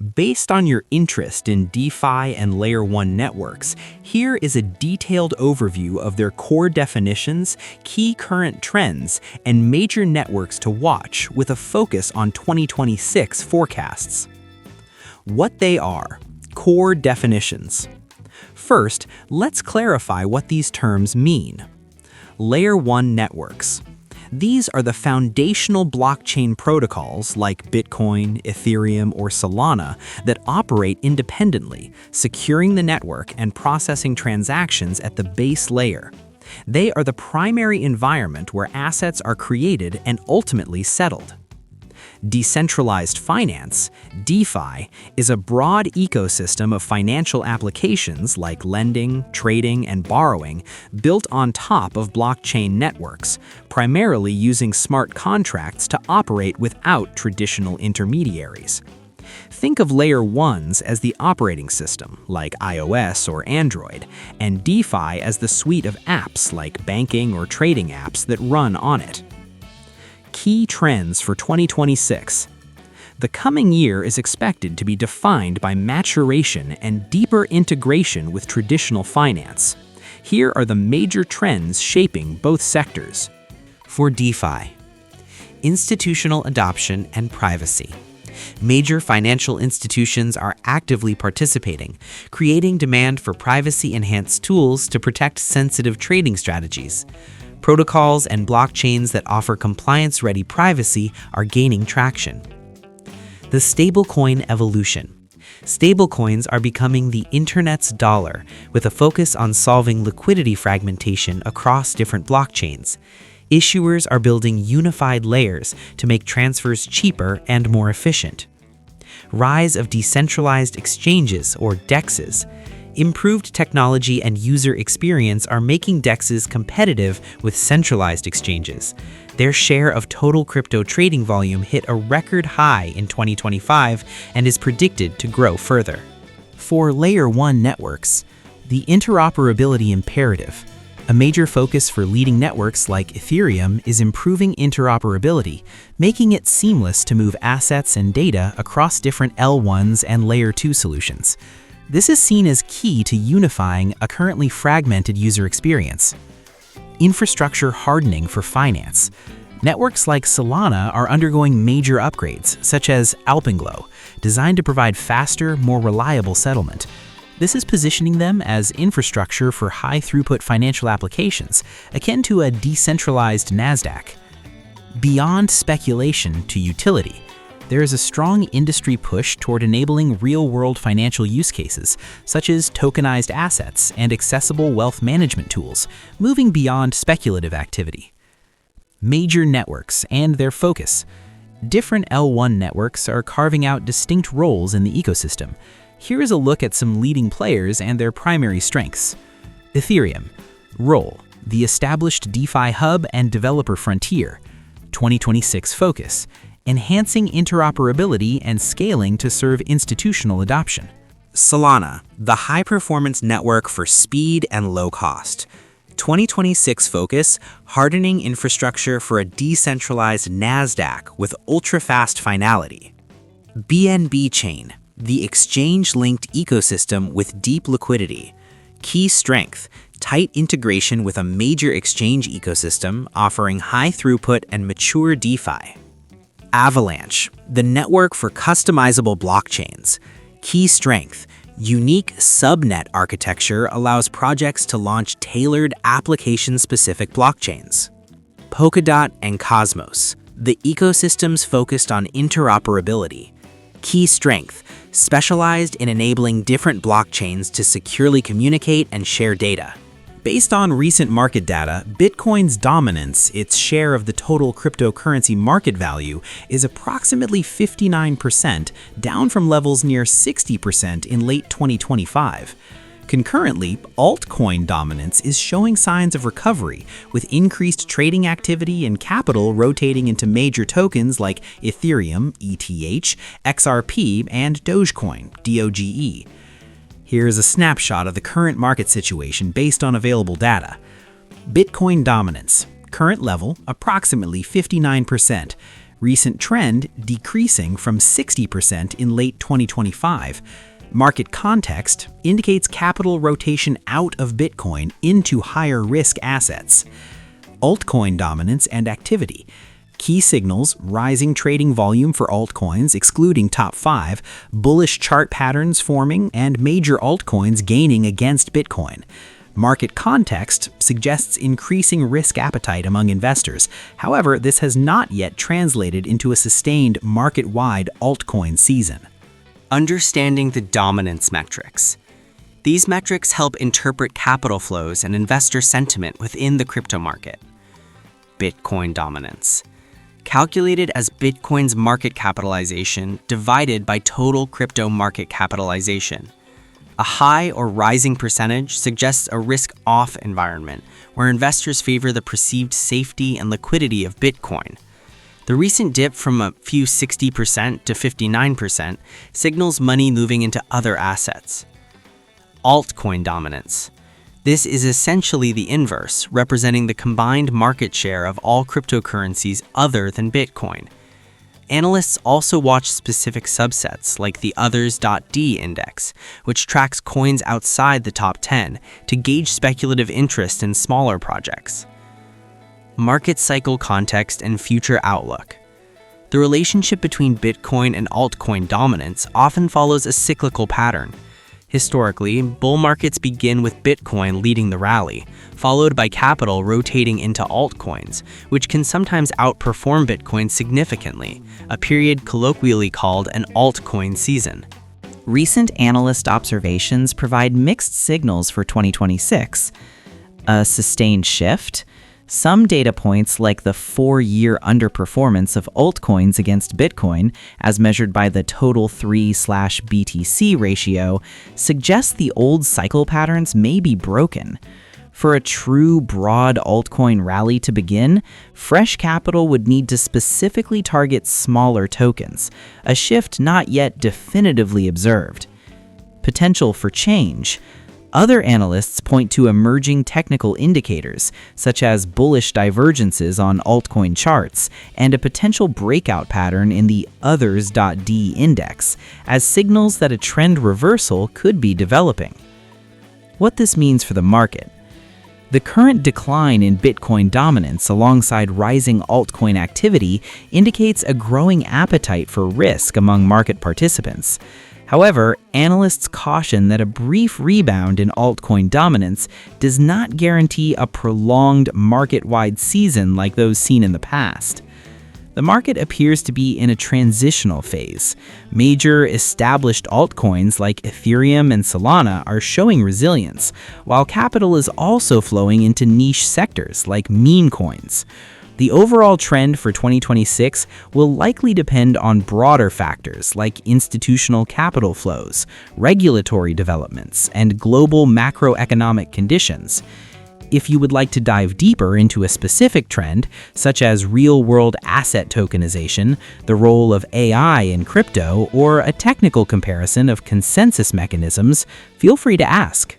Based on your interest in DeFi and Layer-1 networks, here is a detailed overview of their core definitions, key current trends, and major networks to watch with a focus on 2026 forecasts. What they are: core definitions. First, let's clarify what these terms mean. Layer-1 networks. These are the foundational blockchain protocols like Bitcoin, Ethereum, or Solana that operate independently, securing the network and processing transactions at the base layer. They are the primary environment where assets are created and ultimately settled. Decentralized Finance, DeFi, is a broad ecosystem of financial applications like lending, trading, and borrowing built on top of blockchain networks, primarily using smart contracts to operate without traditional intermediaries. Think of Layer-1s as the operating system, like iOS or Android, and DeFi as the suite of apps like banking or trading apps that run on it. Key trends for 2026. The coming year is expected to be defined by maturation and deeper integration with traditional finance. Here are the major trends shaping both sectors. For DeFi, institutional adoption and privacy. Major financial institutions are actively participating, creating demand for privacy-enhanced tools to protect sensitive trading strategies. Protocols and blockchains that offer compliance-ready privacy are gaining traction. The stablecoin evolution. Stablecoins are becoming the internet's dollar, with a focus on solving liquidity fragmentation across different blockchains. Issuers are building unified layers to make transfers cheaper and more efficient. Rise of decentralized exchanges, or DEXs. Improved technology and user experience are making DEXs competitive with centralized exchanges. Their share of total crypto trading volume hit a record high in 2025 and is predicted to grow further. For Layer-1 networks, the interoperability imperative. A major focus for leading networks like Ethereum is improving interoperability, making it seamless to move assets and data across different L1s and Layer-2 solutions. This is seen as key to unifying a currently fragmented user experience. Infrastructure hardening for finance. Networks like Solana are undergoing major upgrades, such as Alpenglow, designed to provide faster, more reliable settlement. This is positioning them as infrastructure for high-throughput financial applications, akin to a decentralized NASDAQ. Beyond speculation to utility. There is a strong industry push toward enabling real-world financial use cases, such as tokenized assets and accessible wealth management tools, moving beyond speculative activity. Major networks and their focus. Different L1 networks are carving out distinct roles in the ecosystem. Here is a look at some leading players and their primary strengths. Ethereum. Role: the established DeFi hub and developer frontier. 2026 focus: enhancing interoperability and scaling to serve institutional adoption. Solana, the high-performance network for speed and low cost. 2026 focus: hardening infrastructure for a decentralized NASDAQ with ultra-fast finality. BNB Chain, the exchange-linked ecosystem with deep liquidity. Key strength: tight integration with a major exchange ecosystem offering high throughput and mature DeFi. Avalanche, the network for customizable blockchains. Key strength: unique subnet architecture allows projects to launch tailored application-specific blockchains. Polkadot and Cosmos, the ecosystems focused on interoperability. Key strength: specialized in enabling different blockchains to securely communicate and share data. Based on recent market data, Bitcoin's dominance, its share of the total cryptocurrency market value, is approximately 59%, down from levels near 60% in late 2025. Concurrently, altcoin dominance is showing signs of recovery, with increased trading activity and capital rotating into major tokens like Ethereum, ETH, XRP, and Dogecoin, DOGE. Here is a snapshot of the current market situation based on available data. Bitcoin dominance. Current level, approximately 59%. recent trend decreasing from 60% in late 2025. Market context indicates capital rotation out of Bitcoin into higher risk assets. Altcoin dominance and activity. Key signals: rising trading volume for altcoins, excluding top 5, bullish chart patterns forming, and major altcoins gaining against Bitcoin. Market context suggests increasing risk appetite among investors. However, this has not yet translated into a sustained market-wide altcoin season. Understanding the dominance metrics. These metrics help interpret capital flows and investor sentiment within the crypto market. Bitcoin dominance. Calculated as Bitcoin's market capitalization divided by total crypto market capitalization. A high or rising percentage suggests a risk-off environment where investors favor the perceived safety and liquidity of Bitcoin. The recent dip from a few 60% to 59% signals money moving into other assets. Altcoin dominance. This is essentially the inverse, representing the combined market share of all cryptocurrencies other than Bitcoin. Analysts also watch specific subsets like the Others.D index, which tracks coins outside the top 10 to gauge speculative interest in smaller projects. Market cycle context and future outlook. The relationship between Bitcoin and altcoin dominance often follows a cyclical pattern. Historically, bull markets begin with Bitcoin leading the rally, followed by capital rotating into altcoins, which can sometimes outperform Bitcoin significantly, a period colloquially called an altcoin season. Recent analyst observations provide mixed signals for 2026. A sustained shift. Some data points, like the 4-year underperformance of altcoins against Bitcoin, as measured by the total 3/BTC ratio, suggest the old cycle patterns may be broken. For a true broad altcoin rally to begin, fresh capital would need to specifically target smaller tokens, a shift not yet definitively observed. Potential for change. Other analysts point to emerging technical indicators, such as bullish divergences on altcoin charts and a potential breakout pattern in the Others.D index, as signals that a trend reversal could be developing. What this means for the market. The current decline in Bitcoin dominance alongside rising altcoin activity indicates a growing appetite for risk among market participants. However, analysts caution that a brief rebound in altcoin dominance does not guarantee a prolonged market-wide season like those seen in the past. The market appears to be in a transitional phase. Major established altcoins like Ethereum and Solana are showing resilience, while capital is also flowing into niche sectors like meme coins. The overall trend for 2026 will likely depend on broader factors like institutional capital flows, regulatory developments, and global macroeconomic conditions. If you would like to dive deeper into a specific trend, such as real-world asset tokenization, the role of AI in crypto, or a technical comparison of consensus mechanisms, feel free to ask.